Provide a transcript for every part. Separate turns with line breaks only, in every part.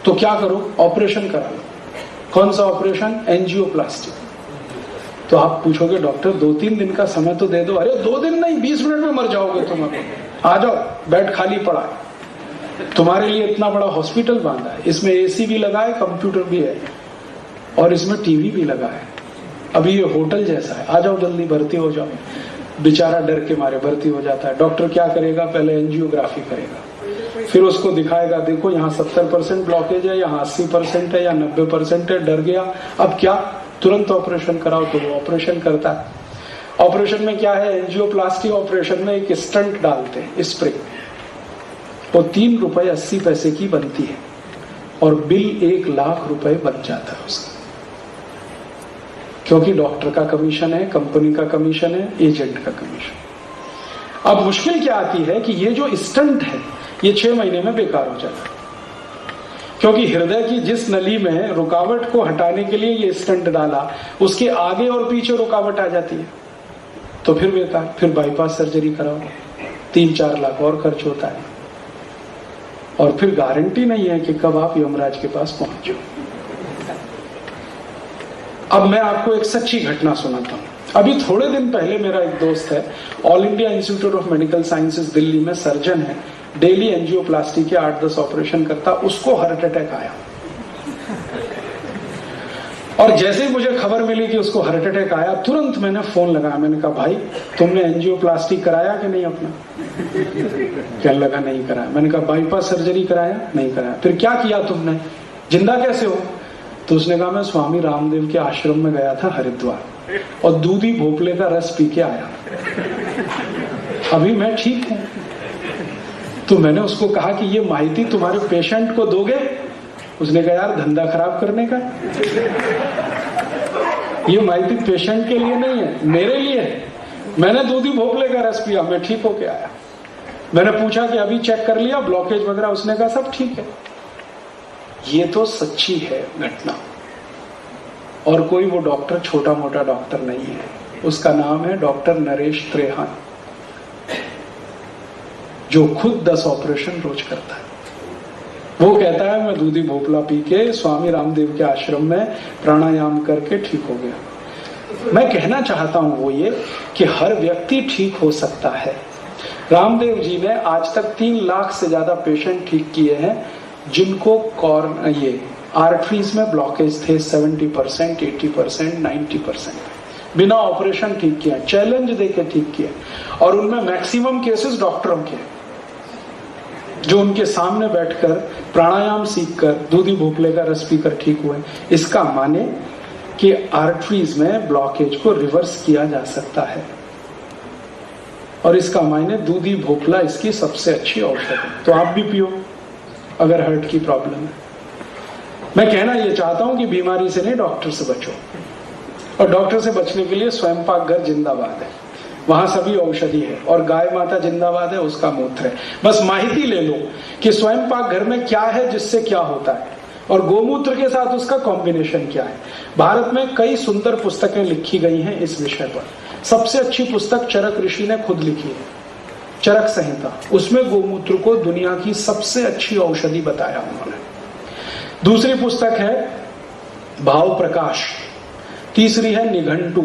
तो क्या करो, ऑपरेशन करा लो। कौन सा ऑपरेशन? एंजियोप्लास्टी। तो आप पूछोगे डॉक्टर 2-3 दिन का समय तो दे दो। अरे 2 दिन नहीं, 20 मिनट में मर जाओगे तुम। आ जाओ, बेड खाली पड़ा है, तुम्हारे लिए इतना बड़ा हॉस्पिटल बांधा है, इसमें एसी भी लगा है, कंप्यूटर भी है और इसमें टीवी भी लगा है। अभी ये होटल जैसा है, आ जाओ जल्दी भर्ती हो जाओ। बेचारा डर के मारे भर्ती हो जाता है। डॉक्टर क्या करेगा? पहले एंजियोग्राफी करेगा, फिर उसको दिखाएगा देखो यहाँ 70% ब्लॉकेज है, यहाँ 80% है या 90% है। डर गया, अब क्या? तुरंत ऑपरेशन कराओ। तो वो ऑपरेशन करता है। ऑपरेशन में क्या है? एंजियोप्लास्टी ऑपरेशन में एक स्टंट डालते हैं, स्प्रे। वो 3 रुपए 80 पैसे की बनती है और बिल 1 लाख रुपए बन जाता है उसका। क्योंकि डॉक्टर का कमीशन है, कंपनी का कमीशन है, एजेंट का कमीशन। अब मुश्किल क्या आती है कि ये जो स्टंट है ये 6 महीने में बेकार हो जाता है। क्योंकि हृदय की जिस नली में रुकावट को हटाने के लिए ये स्टंट डाला, उसके आगे और पीछे रुकावट आ जाती है, तो फिर बेकार। फिर बाईपास सर्जरी कराओ, 3-4 लाख और खर्च होता है और फिर गारंटी नहीं है कि कब आप यमराज के पास पहुंचो। अब मैं आपको एक सच्ची घटना सुनाता हूं। अभी थोड़े दिन पहले मेरा एक दोस्त है, all India institute of medical sciences Delhi में सर्जन है, डेली एंजियोप्लास्टी के 8-10 ऑपरेशन करता। उसको हार्ट अटैक आया और जैसे ही मुझे खबर मिली कि उसको हार्ट अटैक आया, तुरंत मैंने फोन लगाया। मैंने कहा भाई तुमने एंजियोप्लास्टी कराया कि नहीं अपना? कहने लगा नहीं कराया। मैंने कहा बाईपास सर्जरी कराया? नहीं कराया। फिर क्या किया तुमने? जिंदा कैसे हो? तो उसने कहा मैं स्वामी रामदेव के आश्रम में गया था हरिद्वार और दूधी भोपले का रस पी के आया, अभी मैं ठीक हूं। तो मैंने उसको कहा कि ये माहिती तुम्हारे पेशेंट को दोगे? उसने कहा यार धंधा खराब करने का, ये माहिती पेशेंट के लिए नहीं है, मेरे लिए है। मैंने दूधी भोपले का रस पिया, मैं ठीक होके आया। मैंने पूछा कि अभी चेक कर लिया ब्लॉकेज वगैरह? उसने कहा सब ठीक है। ये तो सच्ची है घटना। और कोई वो डॉक्टर छोटा मोटा डॉक्टर नहीं है, उसका नाम है डॉक्टर नरेश त्रेहान, जो खुद 10 ऑपरेशन रोज करता है। वो कहता है मैं दूधी भोपला पी के स्वामी रामदेव के आश्रम में प्राणायाम करके ठीक हो गया। मैं कहना चाहता हूं वो ये कि हर व्यक्ति ठीक हो सकता है। रामदेव जी ने आज तक 3 लाख से ज्यादा पेशेंट ठीक किए हैं जिनको ये आर्टरीज में ब्लॉकेज थे 70%, 80%, 90%, बिना ऑपरेशन ठीक किया, चैलेंज देके ठीक किया। और उनमें मैक्सिमम केसेस डॉक्टरों के, जो उनके सामने बैठकर प्राणायाम सीखकर दूधी भोपले का रस पीकर ठीक हुए। इसका माने कि आर्टरीज में ब्लॉकेज को रिवर्स किया जा सकता है और इसका मायने दूधी भोपला इसकी सबसे अच्छी औषध है। तो आप भी पियो अगर हार्ट की प्रॉब्लम है। मैं कहना यह चाहता हूं कि बीमारी से नहीं, डॉक्टर से बचो। और डॉक्टर से बचने के लिए स्वयं पाक घर जिंदाबाद है, वहां सभी औषधि है और गाय माता जिंदाबाद है, उसका मूत्र है। बस माहिती ले लो कि स्वयं पाक घर में क्या है, जिससे क्या होता है, और गोमूत्र के साथ उसका कॉम्बिनेशन क्या है। भारत में कई सुंदर पुस्तकें लिखी गई हैं इस विषय पर। सबसे अच्छी पुस्तक चरक ऋषि ने खुद लिखी है, चरक संहिता। उसमें गोमूत्र को दुनिया की सबसे अच्छी औषधि बताया उन्होंने। दूसरी पुस्तक है भाव प्रकाश, तीसरी है निघंटु,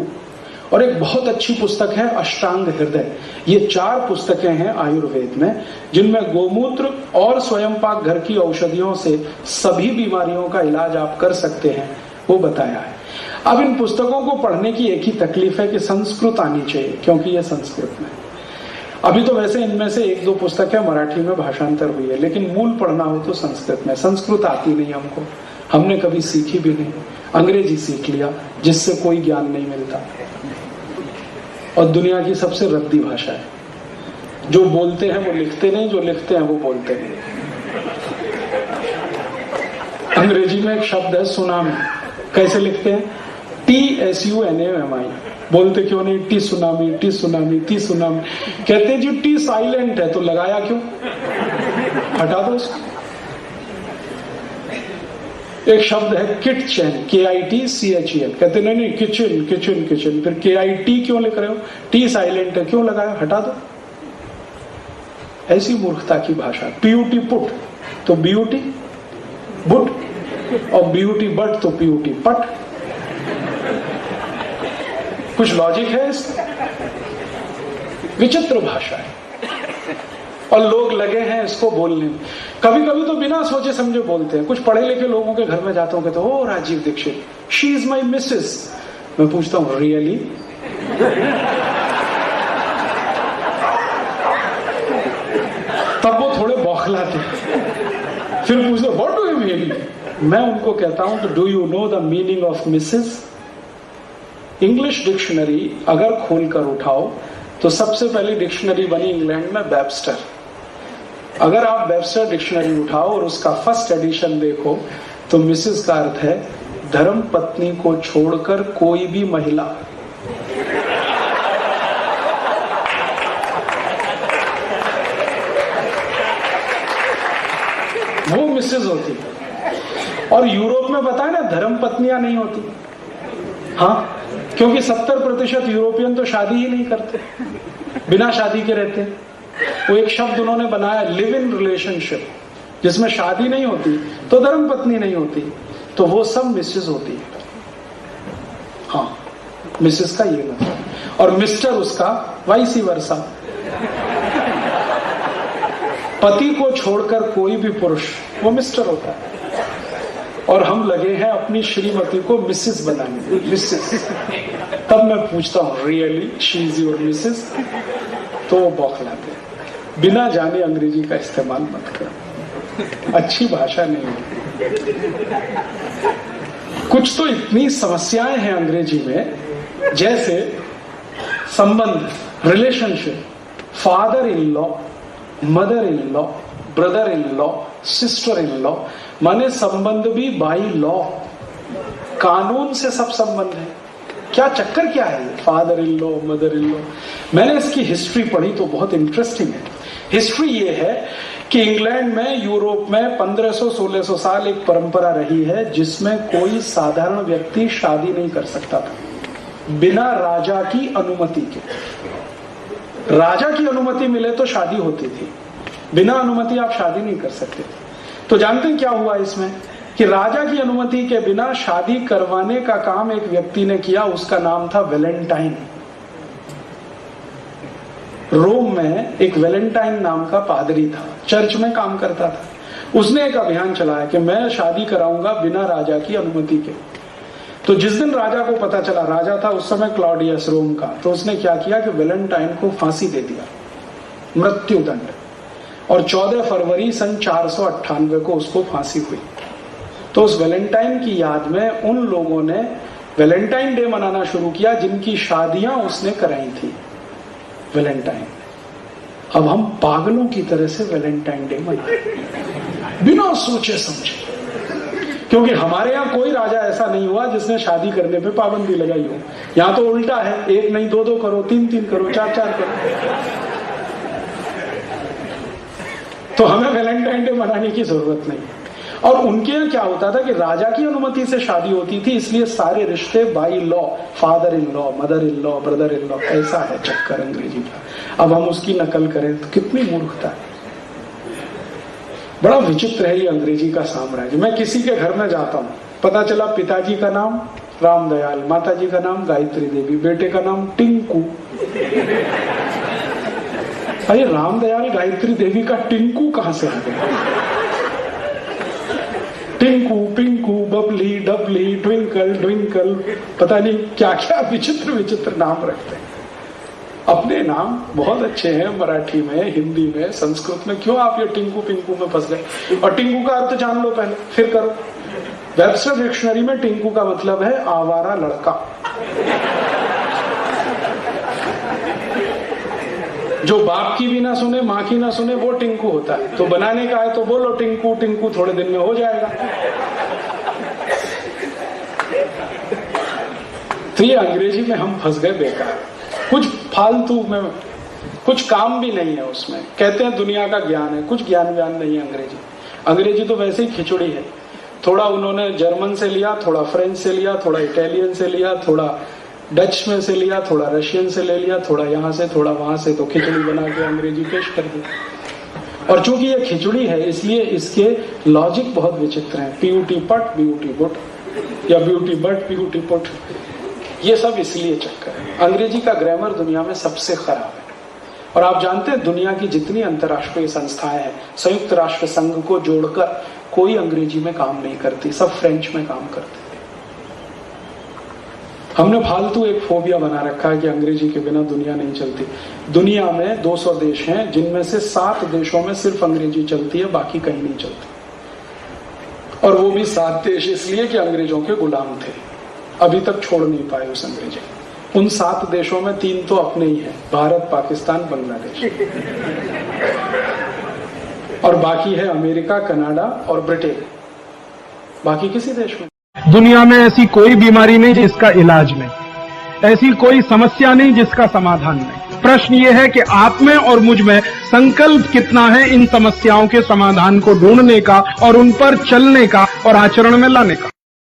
और एक बहुत अच्छी पुस्तक है अष्टांग हृदय। ये 4 पुस्तकें हैं आयुर्वेद में जिनमें गोमूत्र और स्वयं पाक घर की औषधियों से सभी बीमारियों का इलाज आप कर सकते हैं, वो बताया है। अब इन पुस्तकों को पढ़ने की एक ही तकलीफ है कि संस्कृत आनी चाहिए, क्योंकि ये संस्कृत में। अभी तो वैसे इनमें से 1-2 पुस्तकें मराठी में भाषांतर हुई है, लेकिन मूल पढ़ना हो तो संस्कृत में। संस्कृत आती नहीं हमको, हमने कभी सीखी भी नहीं। अंग्रेजी सीख लिया जिससे कोई ज्ञान नहीं मिलता और दुनिया की सबसे रद्दी भाषा है। जो बोलते हैं वो लिखते नहीं, जो लिखते हैं वो बोलते नहीं। अंग्रेजी में एक शब्द है सुनामी, कैसे लिखते हैं? TSUNAMI। बोलते क्यों नहीं? T tsunami, T tsunami, T tsunami. कहते जी टी साइलेंट है तो लगाया क्यों? हटा दो उसको। एक शब्द है किटचेन, KITCHEN। कहते नहीं किचन किचन किचन, फिर KIT क्यों लिख रहे हो? टी साइलेंट है, क्यों लगाया? हटा दो। ऐसी मूर्खता की भाषा। पीयूटी पुट तो बीयूटी बुट, और बीयूटी बट तो पीयूटी पट। कुछ लॉजिक है इसमें? विचित्र भाषा है और लोग लगे हैं इसको बोलने में। कभी कभी तो बिना सोचे समझे बोलते हैं। कुछ पढ़े लिखे लोगों के घर में जाता हूं, कहते ओ Rajiv Dikshit, she is my missus. मैं पूछता हूं रियली? तब वो थोड़े बौखलाते, फिर पूछते व्हाट डू यू मीन? मैं उनको कहता हूं तो do you know the meaning of Mrs? English dictionary अगर खोलकर उठाओ तो सबसे पहली डिक्शनरी बनी इंग्लैंड में वेबस्टर। अगर आप वेबस्टर डिक्शनरी उठाओ और उसका फर्स्ट एडिशन देखो तो मिसेस का अर्थ है धर्म पत्नी को छोड़कर कोई भी महिला। वो मिसेस होती। और यूरोप में बताए ना धर्म पत्नियां नहीं होती। हाँ, क्योंकि 70% यूरोपियन तो शादी ही नहीं करते, बिना शादी के रहते। वो एक शब्द उन्होंने बनाया लिव इन रिलेशनशिप, जिसमें शादी नहीं होती तो धर्म पत्नी नहीं होती, तो वो सब मिसेस होती है। हाँ, मिसेस का ये मतलब। और मिस्टर उसका वाइसी वर्सा। पति को छोड़कर कोई भी पुरुष वो मिस्टर होता है। और हम लगे हैं अपनी श्रीमती को मिसेस बनाने। मिसेस। तब मैं पूछता हूं really she is your Mrs? तो वो बौखलाते हैं। बिना जाने अंग्रेजी का इस्तेमाल मत करो, अच्छी भाषा नहीं होती। कुछ तो इतनी समस्याएं हैं अंग्रेजी में, जैसे संबंध, relationship, father in law, mother in law, brother in law, sister in law, माने संबंध भी बाई लॉ, कानून से सब संबंध है। क्या चक्कर क्या है? Father in law, mother in law. मैंने इसकी हिस्ट्री पढ़ी तो बहुत इंटरेस्टिंग है। हिस्ट्री ये है कि इंग्लैंड में, यूरोप में 1500-1600 साल एक परंपरा रही है जिसमें कोई साधारण व्यक्ति शादी नहीं कर सकता था बिना राजा की अनुमति के। राजा की अनुमति मिले तो शादी होती थी, बिना अनुमति आप शादी नहीं कर सकते थे। तो जानते हैं क्या हुआ इसमें? कि राजा की अनुमति के बिना शादी करवाने का काम एक व्यक्ति ने किया, उसका नाम था वेलेंटाइन। रोम में एक वेलेंटाइन नाम का पादरी था, चर्च में काम करता था। उसने एक अभियान चलाया कि मैं शादी कराऊंगा बिना राजा की अनुमति के। तो जिस दिन राजा को पता चला, राजा था उस समय क्लॉडियस रोम का, तो उसने क्या किया कि वेलेंटाइन को फांसी दे दिया, मृत्युदंड। और 14 फरवरी सन 498 को उसको फांसी हुई। तो उस वेलेंटाइन की याद में उन लोगों ने वेलेंटाइन डे मनाना शुरू किया जिनकी शादियां उसने कराई थी वेलेंटाइन। अब हम पागलों की तरह से वेलेंटाइन डे मनाते बिना सोचे समझे, क्योंकि हमारे यहाँ कोई राजा ऐसा नहीं हुआ जिसने शादी करने पे पाबंदी लगाई हो। यहाँ तो उल्टा है, एक नहीं 2-2 करो, 3-3 करो, 4-4 करो। तो हमें वेलेंटाइन डे मनाने की जरूरत नहीं। और उनके यहाँ क्या होता था कि राजा की अनुमति से शादी होती थी, इसलिए सारे रिश्ते by law, father in law, mother in law, brother in law. ऐसा है चक्कर अंग्रेजी का। अब हम उसकी नकल करें तो कितनी मूर्खता है। बड़ा विचित्र है ये अंग्रेजी का साम्राज्य। मैं किसी के घर में जाता हूँ, पता चला पिताजी का नाम रामदयाल, माताजी का नाम गायत्री देवी, बेटे का नाम टिंकू। अरे रामदयाल गायत्री देवी का टिंकू कहां से आ गया? टिंकू, पिंकू, बबली, डबली, ट्विंकल, ट्विंकल, पता नहीं क्या क्या विचित्र विचित्र नाम रखते हैं। अपने नाम बहुत अच्छे हैं, मराठी में, हिंदी में, संस्कृत में, क्यों आप ये टिंकू पिंकू में फंस गए? और टिंकू का अर्थ जान लो पहले, फिर करो। वेबस्टर डिक्शनरी में टिंकू का मतलब है आवारा लड़का। जो बाप की भी ना सुने, माँ की ना सुने, वो टिंकू होता है। तो बनाने का है तो बोलो टिंकू टिंकू, थोड़े दिन में हो जाएगा। तो ये अंग्रेजी में हम फंस गए बेकार। कुछ फालतू में, कुछ काम भी नहीं है उसमें। कहते हैं दुनिया का ज्ञान है, कुछ ज्ञान व्यान नहीं है अंग्रेजी। अंग्रेजी तो वैसे ही खिचड़ी है। थोड़ा उन्होंने जर्मन से लिया, थोड़ा फ्रेंच से लिया, थोड़ा इटालियन से लिया, थोड़ा डच में से लिया, थोड़ा रशियन से ले लिया, थोड़ा यहाँ से थोड़ा वहां से, तो खिचड़ी बना के अंग्रेजी पेश कर दी। और चूंकि ये खिचड़ी है इसलिए इसके लॉजिक बहुत विचित्र हैं। पीयूटी पट ब्यूटी बुट, या ब्यूटी बट पीयूटी पुट, ये सब इसलिए चक्कर है। अंग्रेजी का ग्रामर दुनिया में सबसे खराब है। और आप जानते हैं दुनिया की जितनी अंतर्राष्ट्रीय संस्थाएं हैं, संयुक्त राष्ट्र संघ को जोड़कर कोई अंग्रेजी में काम नहीं करती, सब फ्रेंच में काम करती। हमने फालतू एक फोबिया बना रखा है कि अंग्रेजी के बिना दुनिया नहीं चलती। दुनिया में 200 देश हैं जिनमें से 7 देशों में सिर्फ अंग्रेजी चलती है, बाकी कहीं नहीं चलती। और वो भी 7 देश इसलिए कि अंग्रेजों के गुलाम थे, अभी तक छोड़ नहीं पाए उस अंग्रेजी। उन 7 देशों में 3 तो अपने ही हैं, भारत, पाकिस्तान, बांग्लादेश, और बाकी है अमेरिका, कनाडा और ब्रिटेन, बाकी किसी देश में।
दुनिया में ऐसी कोई बीमारी नहीं जिसका इलाज नहीं, ऐसी कोई समस्या नहीं जिसका समाधान नहीं। प्रश्न ये है कि आप में और मुझ में संकल्प कितना है इन समस्याओं के समाधान को ढूंढने का और उन पर चलने का और आचरण में लाने का।